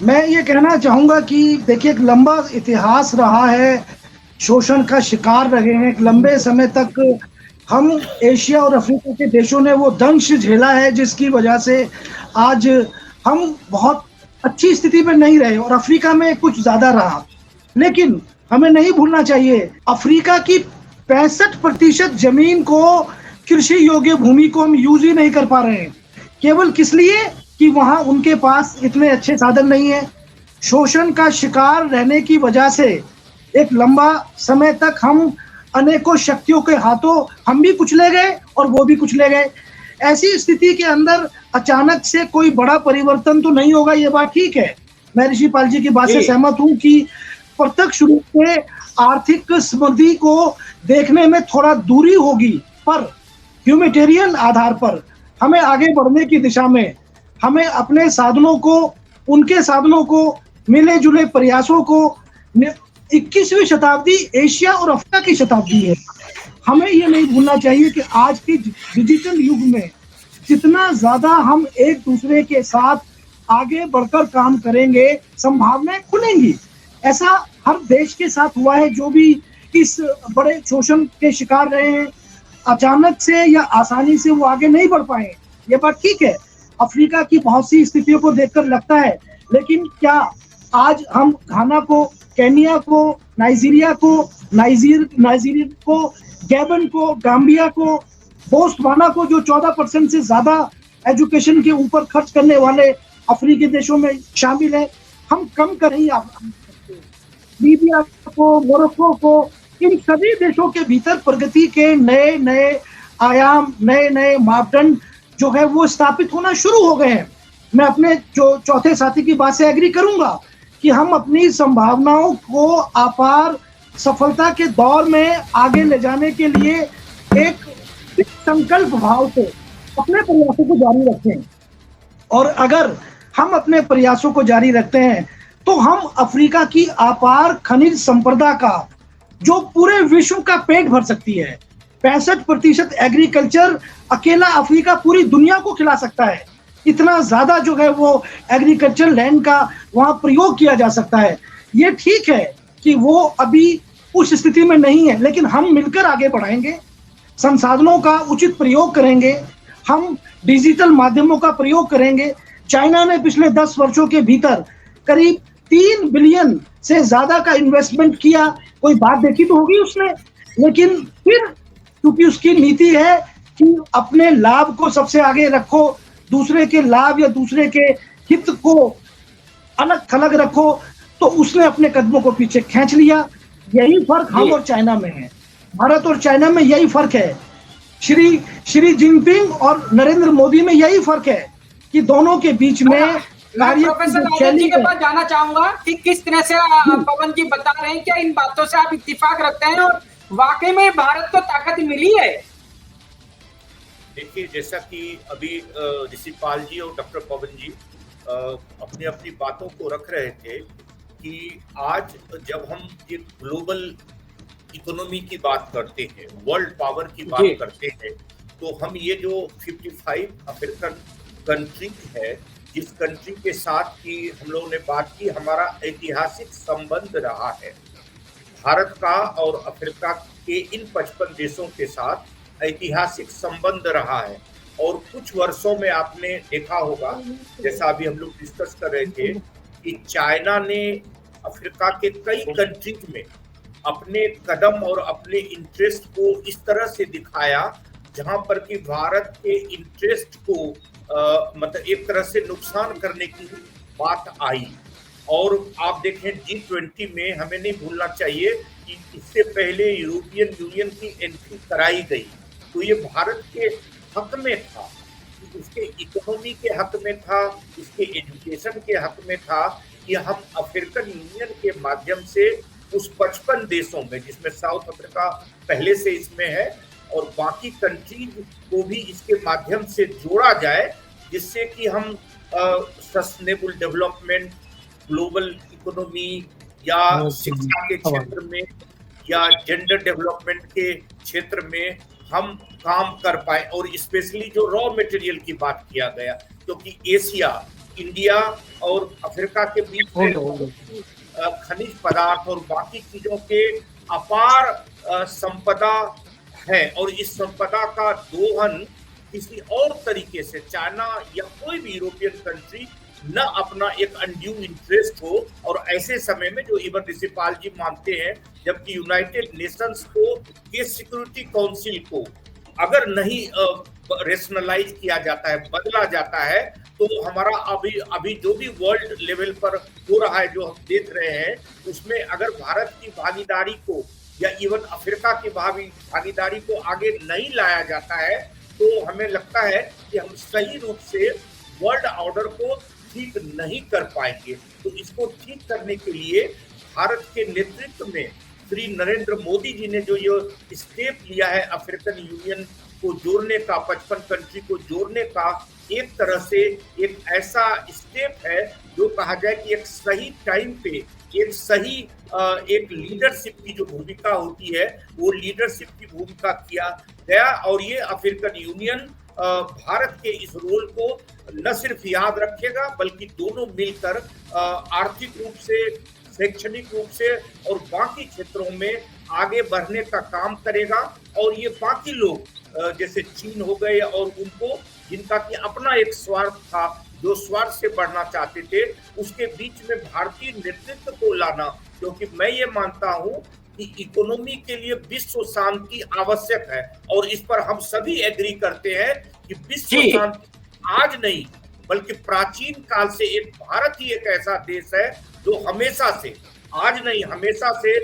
मैं ये कहना चाहूँगा कि देखिए, एक लंबा इतिहास रहा है, शोषण का शिकार रहे हैं। एक लंबे समय तक हम एशिया और अफ्रीका के देशों ने वो दंश झेला है, जिसकी वजह से आज हम बहुत अच्छी स्थिति में नहीं रहे, और अफ्रीका में कुछ ज़्यादा रहा। लेकिन हमें नहीं भूलना चाहिए, अफ्रीका की 65% ज़मीन को, कृषि योग्य भूमि को हम यूज़ ही नहीं कर पा रहे हैं। केवल किस लिए? कि वहाँ उनके पास इतने अच्छे साधन नहीं है। शोषण का शिकार रहने की वजह से एक लंबा समय तक हम अनेकों शक्तियों के हाथों हम भी कुचले गए और वो भी कुचले गए। ऐसी स्थिति के अंदर अचानक से कोई बड़ा परिवर्तन तो नहीं होगा, ये बात ठीक है। मैं ऋषिपाल जी की बात से जी। सहमत हूँ कि प्रत्यक्ष रूप से आर्थिक समृद्धि को देखने में थोड़ा दूरी होगी, पर ह्यूमैनिटेरियन आधार पर हमें आगे बढ़ने की दिशा में, हमें अपने साधनों को, उनके साधनों को, मिले-जुले प्रयासों को, 21वीं शताब्दी एशिया और अफ्रीका की शताब्दी है। हमें ये नहीं भूलना चाहिए कि आज के डिजिटल युग में जितना ज़्यादा हम एक दूसरे के साथ आगे बढ़कर काम करेंगे, संभावनाएं खुलेंगी। ऐसा हर देश के साथ हुआ है जो भी इस बड़े शोषण के शिकार रहे हैं। अचानक से या आसानी से वो आगे नहीं बढ़ पाए, ये बात ठीक है। अफ्रीका की बहुत सी स्थितियों को देखकर लगता है, लेकिन क्या आज हम घाना को, केनिया को, नाइजीरिया को, नाइजीरिया को, गैबन को, गाम्बिया को, बोत्सवाना को, जो 14% से ज्यादा एजुकेशन के ऊपर खर्च करने वाले अफ्रीकी देशों में शामिल है, हम कम कर नहीं आ सकते। लीबिया को, मोरक्को को, इन सभी देशों के भीतर प्रगति के नए नए आयाम, नए नए मापदंड जो है वो स्थापित होना शुरू हो गए हैं। मैं अपने जो चौथे साथी की बात से एग्री करूंगा कि हम अपनी संभावनाओं को अपार सफलता के दौर में आगे ले जाने के लिए एक संकल्प भाव से अपने प्रयासों को जारी रखें। और अगर हम अपने प्रयासों को जारी रखते हैं तो हम अफ्रीका की अपार खनिज संपदा का, जो पूरे विश्व का पेट भर सकती है, 65% एग्रीकल्चर अकेला अफ्रीका पूरी दुनिया को खिला सकता है। इतना ज्यादा जो है वो एग्रीकल्चर लैंड का वहां प्रयोग किया जा सकता है। ये ठीक है कि वो अभी उस स्थिति में नहीं है, लेकिन हम मिलकर आगे बढ़ाएंगे, संसाधनों का उचित प्रयोग करेंगे, हम डिजिटल माध्यमों का प्रयोग करेंगे। चाइना ने पिछले 10 वर्षों के भीतर करीब 3 बिलियन से ज्यादा का इन्वेस्टमेंट किया। कोई बात देखी तो होगी उसने, लेकिन फिर क्योंकि उसकी नीति है कि अपने लाभ को सबसे आगे रखो, दूसरे के लाभ या दूसरे के हित को अलग थलग रखो, तो उसने अपने कदमों को पीछे खींच लिया। यही फर्क हम और चाइना में है, भारत और चाइना में यही फर्क है। श्री जिनपिंग और नरेंद्र मोदी में यही फर्क है कि दोनों के बीच में मैं प्रोफेसर राजन जी के पास जाना चाहूंगा कि किस तरह से पवन जी बता रहे हैं, क्या इन बातों से आप इत्तेफाक रखते हैं और वाकई में भारत को ताकत मिली है? देखिए, जैसा कि अभी ऋषिपाल जी और डॉक्टर पवन जी अपनी अपनी बातों को रख रहे थे कि आज जब हम एक ग्लोबल इकोनॉमी की बात करते हैं, वर्ल्ड पावर की बात करते हैं, तो हम ये जो 55 अफ्रीकन कंट्री है, जिस कंट्री के साथ की हम लोगों ने बात की, हमारा ऐतिहासिक संबंध रहा है भारत का और अफ्रीका के इन 55 देशों के साथ ऐतिहासिक संबंध रहा है। और कुछ वर्षों में आपने देखा होगा, जैसा अभी हम लोग डिस्कस कर रहे थे, कि चाइना ने अफ्रीका के कई कंट्रीज में अपने कदम और अपने इंटरेस्ट को इस तरह से दिखाया जहां पर कि भारत के इंटरेस्ट को मतलब एक तरह से नुकसान करने की बात आई। और आप देखें G20 में हमें नहीं भूलना चाहिए कि इससे पहले यूरोपियन यूनियन की एंट्री कराई गई, तो ये भारत के हक में था, उसके इकोनॉमी के हक में था, उसके एजुकेशन के हक में था कि हम अफ्रीकन यूनियन के माध्यम से उस 55 देशों में, जिसमें साउथ अफ्रीका पहले से इसमें है, और बाकी कंट्रीज को भी इसके माध्यम से जोड़ा जाए, जिससे कि हम सस्टेनेबल डेवलपमेंट, ग्लोबल इकोनॉमी या शिक्षा के क्षेत्र में या जेंडर डेवलपमेंट के क्षेत्र में हम काम कर पाए। और स्पेशली जो रॉ मटेरियल की बात किया गया, क्योंकि इंडिया और अफ्रीका के बीच में खनिज पदार्थ और बाकी चीजों के अपार संपदा है, और इस संपदा का दोहन किसी और तरीके से चाइना या कोई भी यूरोपियन कंट्री न अपना एक अनड्यू इंटरेस्ट हो। और ऐसे समय में जो इवन ऋषिपाल जी मानते हैं, जबकि यूनाइटेड नेशंस को के सिक्योरिटी काउंसिल को अगर नहीं रेशनलाइज किया जाता है, बदला जाता है, तो हमारा अभी जो भी वर्ल्ड लेवल पर हो रहा है, जो हम देख रहे हैं, उसमें अगर भारत की भागीदारी को या इवन अफ्रीका की भागीदारी को आगे नहीं लाया जाता है, तो हमें लगता है कि हम सही रूप से वर्ल्ड ऑर्डर को ठीक नहीं कर पाएंगे। तो इसको ठीक करने के लिए भारत के नेतृत्व में श्री नरेंद्र मोदी जी ने जो ये स्टेप लिया है अफ्रीकन यूनियन को जोड़ने का, 55 कंट्री को जोड़ने का, एक तरह से एक ऐसा स्टेप है जो कहा जाए कि एक सही टाइम पे एक सही एक लीडरशिप की जो भूमिका होती है, वो लीडरशिप की भूमिका किया गया। और ये अफ्रीकन यूनियन भारत के इस रोल को न सिर्फ याद रखेगा, बल्कि दोनों मिलकर आर्थिक रूप से, शैक्षणिक रूप से और बाकी क्षेत्रों में आगे बढ़ने का काम करेगा। और ये बाकी लोग जैसे चीन हो गए और उनको, जिनका कि अपना एक स्वार्थ था, जो स्वार्थ से बढ़ना चाहते थे, उसके बीच में भारतीय नेतृत्व को लाना, क्योंकि मैं ये मानता हूं कि इकोनॉमी के लिए विश्व शांति आवश्यक है। और इस पर हम सभी एग्री करते हैं कि विश्व शांति आज नहीं बल्कि प्राचीन काल से एक भारत ही एक ऐसा देश है जो हमेशा से, आज नहीं हमेशा से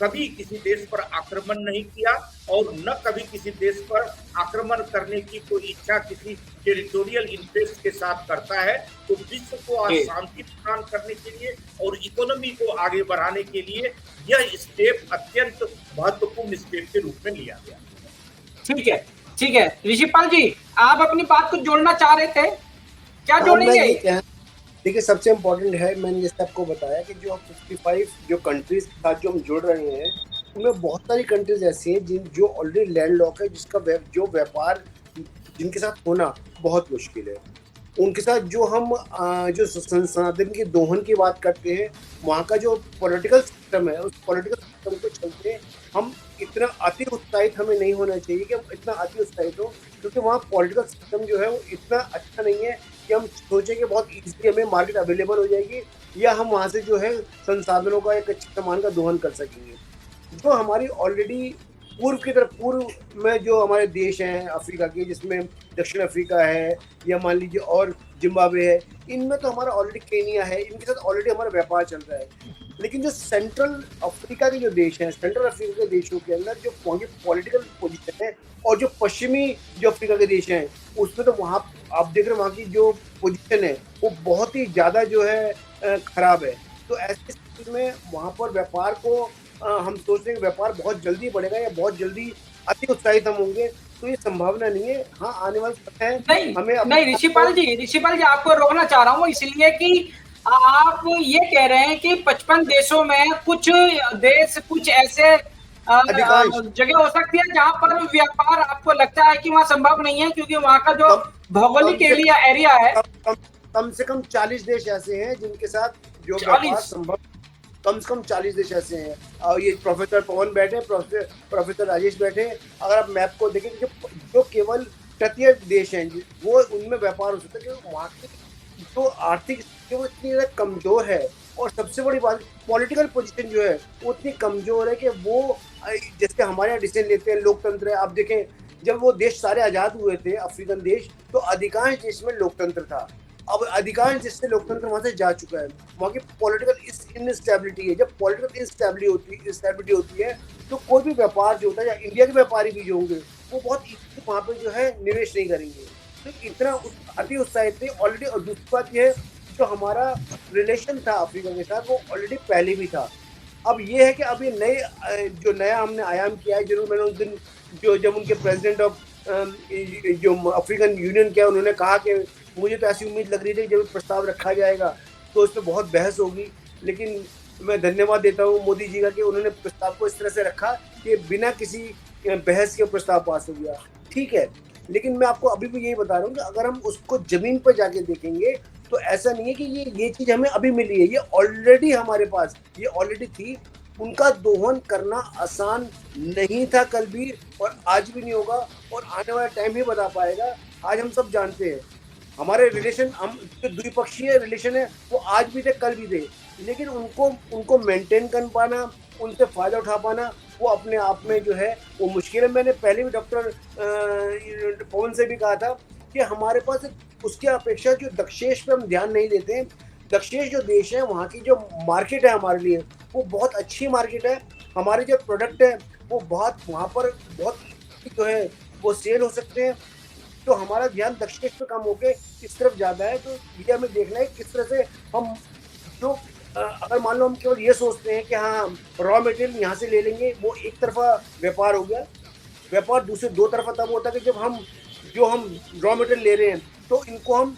कभी किसी देश पर आक्रमण नहीं किया और न कभी किसी देश पर आक्रमण करने की कोई इच्छा किसी टेरिटोरियल इंटरेस्ट के साथ करता है। तो विश्व को आज शांति प्रदान करने के लिए और इकोनॉमी को आगे बढ़ाने के लिए यह स्टेप अत्यंत महत्वपूर्ण स्टेप के रूप में लिया गया। ठीक है, ठीक है। ऋषिपाल जी, आप अपनी बात को जोड़ना चाह रहे थे, क्या जोड़ेंगे? देखिए, सबसे इम्पोर्टेंट है, मैंने जैसे आपको बताया कि जो 55 जो कंट्रीज के साथ जो हम जुड़ रहे हैं, उनमें बहुत सारी कंट्रीज ऐसी हैं जो ऑलरेडी लैंडलॉक है, जिसका जो व्यापार जिनके साथ होना बहुत मुश्किल है। उनके साथ जो हम जो संसाधन की दोहन की बात करते हैं, वहाँ का जो पॉलिटिकल सिस्टम है, उस पॉलिटिकल सिस्टम को चलते हम इतना अति उत्साहित हमें नहीं होना चाहिए कि हम इतना अति उत्साहित हो, क्योंकि वहाँ पॉलिटिकल सिस्टम जो है वो इतना अच्छा नहीं है कि हम सोचें कि बहुत ईजिली हमें मार्केट अवेलेबल हो जाएगी या हम वहाँ से जो है संसाधनों का एक अच्छे सामान का दोहन कर सकेंगे। जो हमारी ऑलरेडी पूर्व में जो हमारे देश हैं अफ्रीका के, जिसमें दक्षिण अफ्रीका है या मान लीजिए और जिम्बाब्वे है, इनमें तो हमारा ऑलरेडी केनिया है, इनके साथ ऑलरेडी हमारा व्यापार चल रहा है। लेकिन जो सेंट्रल अफ्रीका के जो देश हैं, सेंट्रल अफ्रीका के देशों के अंदर जो पॉलिटिकल पोजीशन है और जो पश्चिमी जो अफ्रीका के देश हैं, उसमें तो वहाँ आप देख रहे हैं वहाँ की जो पोजीशन है वो बहुत ही ज़्यादा जो है खराब है। तो ऐसी स्थिति में वहाँ पर व्यापार को हम सोचते हैं कि व्यापार बहुत जल्दी बढ़ेगा या बहुत जल्दी अति उत्साहित हम होंगे, तो ये संभावना नहीं है। हाँ, आने वाले समय है हमें नहीं। ऋषिपाल जी आपको रोकना चाह रहा हूँ, इसलिए कि आप ये कह रहे हैं कि 55 देशों में कुछ देश, कुछ ऐसे जगह हो सकती है जहाँ पर व्यापार आपको लगता है कि वहाँ संभव नहीं है, क्योंकि वहाँ का जो भौगोलिक एरिया है, कम से कम 40 देश ऐसे हैं जिनके साथ जो व्यापार संभव, कम से कम 40 देश ऐसे हैं। और ये प्रोफेसर पवन बैठे, प्रोफेसर राजेश बैठे, अगर आप मैप को देखें जो केवल तटीय देश हैं वो उनमें व्यापार हो सकता है, क्योंकि वहाँ की जो आर्थिक स्थिति वो इतनी ज़्यादा कमज़ोर है। और सबसे बड़ी बात, पॉलिटिकल पोजीशन जो है वो इतनी कमज़ोर है कि वो, जैसे हमारे यहाँ डिसीजन लेते हैं, लोकतंत्र है। आप देखें, जब वो देश सारे आज़ाद हुए थे अफ्रीकन देश, तो अधिकांश देश में लोकतंत्र था। अब अधिकांश देश से लोकतंत्र वहाँ से जा चुका है। वहाँ की पॉलिटिकल इनस्टेबिलिटी है। जब पॉलिटिकल इंस्टेबिलिटी होती है तो कोई भी व्यापार जो होता है, या इंडिया के व्यापारी भी जो होंगे, वो बहुत इजीली वहाँ पर जो है निवेश नहीं करेंगे। तो इतना अति उत्साहित थे ऑलरेडी। और दूसरी बात यह है, जो हमारा रिलेशन था अफ्रीका के साथ वो ऑलरेडी पहले भी था। अब ये है कि अब ये जो नया हमने आयाम किया है, जरूर मैंने उस दिन जब उनके प्रेसिडेंट ऑफ जो अफ्रीकन यूनियन किया, उन्होंने कहा कि मुझे तो ऐसी उम्मीद लग रही थी जब प्रस्ताव रखा जाएगा तो उस पर बहुत बहस होगी, लेकिन मैं धन्यवाद देता हूँ मोदी जी का कि उन्होंने प्रस्ताव को इस तरह से रखा कि बिना किसी बहस के प्रस्ताव पास हो गया। ठीक है, लेकिन मैं आपको अभी भी यही बता रहा हूँ कि अगर हम उसको जमीन पर जाके देखेंगे तो ऐसा नहीं है कि ये चीज हमें अभी मिली है, ये ऑलरेडी हमारे पास, ये ऑलरेडी थी। उनका दोहन करना आसान नहीं था कल भी, और आज भी नहीं होगा, और आने वाला टाइम ही बता पाएगा। आज हम सब जानते हैं हमारे रिलेशन, हम जो द्विपक्षीय रिलेशन है वो आज भी थे कल भी थे, लेकिन उनको मेंटेन कर पाना, उनसे फायदा उठा पाना, वो अपने आप में जो है वो मुश्किल है। मैंने पहले भी डॉक्टर पवन से भी कहा था कि हमारे पास उसकी अपेक्षा जो दक्षेश पे हम ध्यान नहीं देते हैं। दक्षेश जो देश है, वहाँ की जो मार्केट है हमारे लिए वो बहुत अच्छी मार्केट है। हमारे जो प्रोडक्ट है वो बहुत वहाँ पर बहुत जो है वो सेल हो सकते हैं। तो हमारा ध्यान दक्षेश पे कम होके इस तरफ ज़्यादा है। तो ये हमें देखना है किस तरह से हम जो अगर मान लो हम केवल ये सोचते हैं कि हाँ रॉ मटेरियल यहाँ से ले लेंगे, वो एक तरफा व्यापार हो गया। व्यापार दूसरे दो तरफा तब होता है कि जब हम रॉ मटेरियल ले रहे हैं तो इनको हम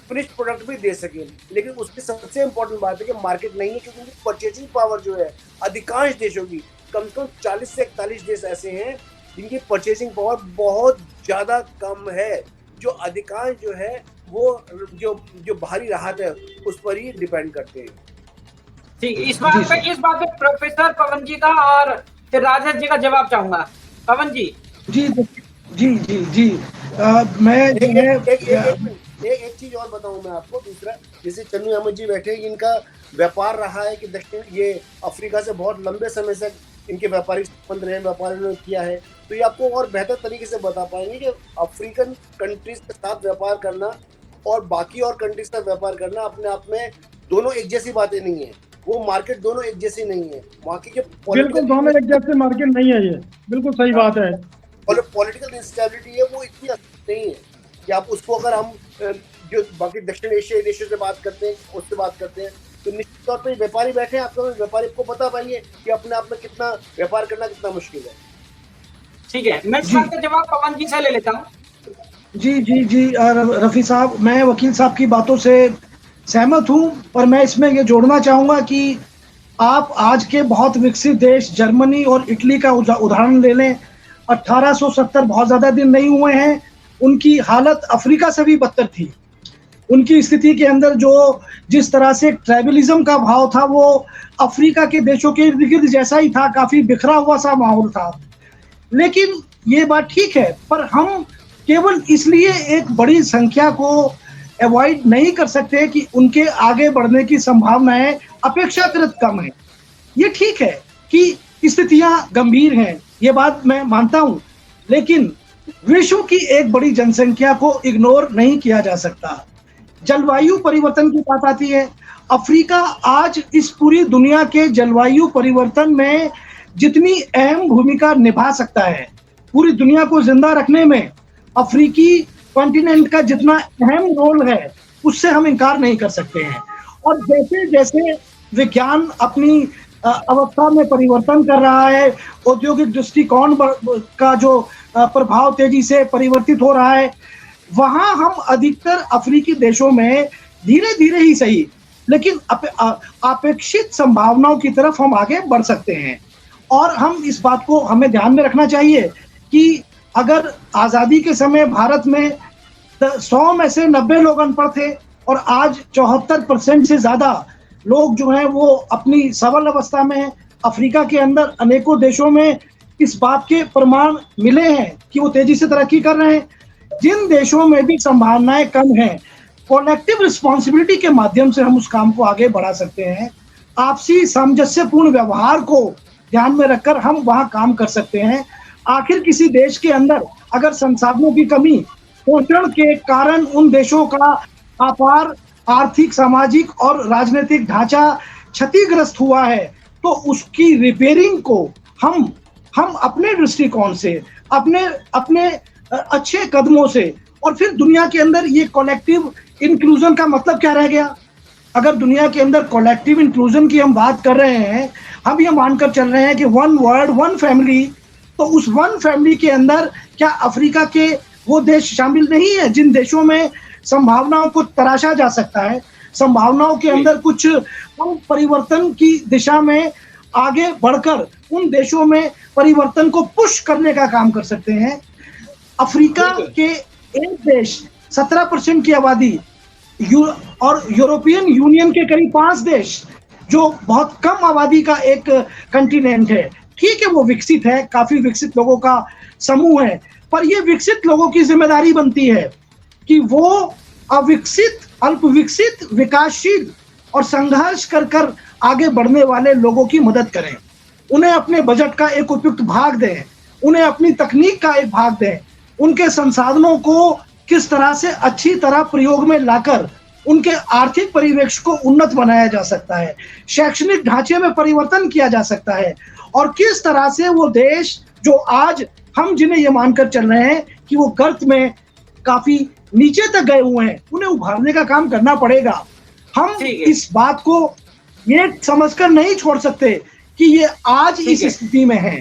फिनिश्ड प्रोडक्ट भी दे सकें। लेकिन उसकी सबसे इम्पोर्टेंट बात है कि मार्केट नहीं है, क्योंकि उनकी परचेजिंग पावर जो है अधिकांश देशों की, कम से कम 40 से 41 देश ऐसे हैं जिनकी परचेजिंग पावर बहुत ज़्यादा कम है, जो अधिकांश जो है वो जो बाहरी राहत है उस पर ही डिपेंड करते हैं। ठीक, इस बात पे प्रोफेसर पवन जी का और फिर राजेश जी का जवाब चाहूंगा। पवन जी। जी जी जी जी मैं एक चीज और बताऊं मैं आपको। दूसरा, जैसे चन्नू अहमद जी बैठे, इनका व्यापार रहा है कि दक्षिण ये अफ्रीका से बहुत लंबे समय से इनके व्यापारिक संबंध रहे, व्यापार इन्होंने किया है, तो ये आपको और बेहतर तरीके से बता पाएंगे कि अफ्रीकन कंट्रीज के साथ व्यापार करना और बाकी और कंट्रीज का व्यापार करना अपने आप में दोनों एक जैसी बातें नहीं है। वो मार्केट दोनों एक जैसी नहीं है। वहाँ की जो बिल्कुल दोनों एक जैसे मार्केट नहीं है, ये बिल्कुल सही बात है। और पॉलिटिकल इंस्टेबिलिटी है वो इतनी नहीं है कि आप उसको, अगर हम जो बाकी दक्षिण एशियाई देशों से बात करते हैं, उससे बात करते हैं, तो निश्चित तौर पर व्यापारी बैठे हैं, आपको व्यापारी को बता पाएंगे कि अपने आप में कितना व्यापार करना कितना मुश्किल है। ठीक है, मैं इस बात का जवाब पवन जी से ले लेता हूँ। जी रफी साहब, मैं वकील साहब की बातों से सहमत हूं, पर मैं इसमें ये जोड़ना चाहूंगा कि आप आज के बहुत विकसित देश जर्मनी और इटली का उदाहरण ले लें। 1870 बहुत ज़्यादा दिन नहीं हुए हैं, उनकी हालत अफ्रीका से भी बदतर थी। उनकी स्थिति के अंदर जिस तरह से ट्राइबलिज्म का भाव था वो अफ्रीका के देशों के इर्द गिर्द जैसा ही था, काफ़ी बिखरा हुआ सा माहौल था। लेकिन ये बात ठीक है, पर हम केवल इसलिए एक बड़ी संख्या को अवॉइड नहीं कर सकते कि उनके आगे बढ़ने की संभावनाएं अपेक्षाकृत कम है। ये ठीक है कि स्थितियां गंभीर हैं, ये बात मैं मानता हूं, लेकिन विश्व की एक बड़ी जनसंख्या को इग्नोर नहीं किया जा सकता। जलवायु परिवर्तन की बात आती है, अफ्रीका आज इस पूरी दुनिया के जलवायु परिवर्तन में जितनी अहम भूमिका निभा सकता है, पूरी दुनिया को जिंदा रखने में अफ्रीकी कॉन्टिनेंट का जितना अहम रोल है उससे हम इनकार नहीं कर सकते हैं। और जैसे जैसे विज्ञान अपनी अवस्था में परिवर्तन कर रहा है, औद्योगिक दृष्टिकोण का जो प्रभाव तेजी से परिवर्तित हो रहा है, वहाँ हम अधिकतर अफ्रीकी देशों में धीरे धीरे ही सही लेकिन अपेक्षित संभावनाओं की तरफ हम आगे बढ़ सकते हैं। और हम इस बात को हमें ध्यान में रखना चाहिए कि अगर आज़ादी के समय भारत में 100 में से 90 लोग अनपढ़ थे और आज 74% से ज़्यादा लोग जो हैं वो अपनी सबल अवस्था में, अफ्रीका के अंदर अनेकों देशों में इस बात के प्रमाण मिले हैं कि वो तेजी से तरक्की कर रहे हैं। जिन देशों में भी संभावनाएं कम हैं, कलेक्टिव रिस्पॉन्सिबिलिटी के माध्यम से हम उस काम को आगे बढ़ा सकते हैं। आपसी सामंजस्यपूर्ण व्यवहार को ध्यान में रखकर हम वहाँ काम कर सकते हैं। आखिर किसी देश के अंदर अगर संसाधनों की कमी, पोषण के कारण उन देशों का अपार आर्थिक, सामाजिक और राजनीतिक ढांचा क्षतिग्रस्त हुआ है, तो उसकी रिपेयरिंग को हम अपने दृष्टिकोण से, अपने अच्छे कदमों से, और फिर दुनिया के अंदर ये कलेक्टिव इंक्लूजन का मतलब क्या रह गया? अगर दुनिया के अंदर कलेक्टिव इंक्लूजन की हम बात कर रहे हैं, हम ये मानकर चल रहे हैं कि वन वर्ल्ड वन फैमिली, तो उस वन फैमिली के अंदर क्या अफ्रीका के वो देश शामिल नहीं है जिन देशों में संभावनाओं को तराशा जा सकता है, संभावनाओं के अंदर कुछ हम परिवर्तन की दिशा में आगे बढ़कर उन देशों में परिवर्तन को पुश करने का काम कर सकते हैं। अफ्रीका के एक देश 17% की आबादी और यूरोपियन यूनियन के करीब 5 देश, जो बहुत कम आबादी का एक कंटिनेंट है। ठीक है, वो विकसित है, काफी विकसित लोगों का समूह है, पर ये विकसित लोगों की जिम्मेदारी बनती है कि वो अविकसित, अल्पविकसित, विकासशील और संघर्ष कर आगे बढ़ने वाले लोगों की मदद करें। उन्हें अपने बजट का एक उपयुक्त भाग दें, उन्हें अपनी तकनीक का एक भाग दें, उनके संसाधनों को किस तरह से अच्छी तरह प्रयोग में लाकर उनके आर्थिक परिवेश को उन्नत बनाया जा सकता है, शैक्षणिक ढांचे में परिवर्तन किया जा सकता है, और किस तरह से वो देश जो आज हम जिन्हें ये मानकर चल रहे हैं कि वो गर्त में काफी नीचे तक गए हुए हैं, उन्हें उभारने का काम करना पड़ेगा। हम इस बात को ये समझकर नहीं छोड़ सकते कि ये आज इस स्थिति में है।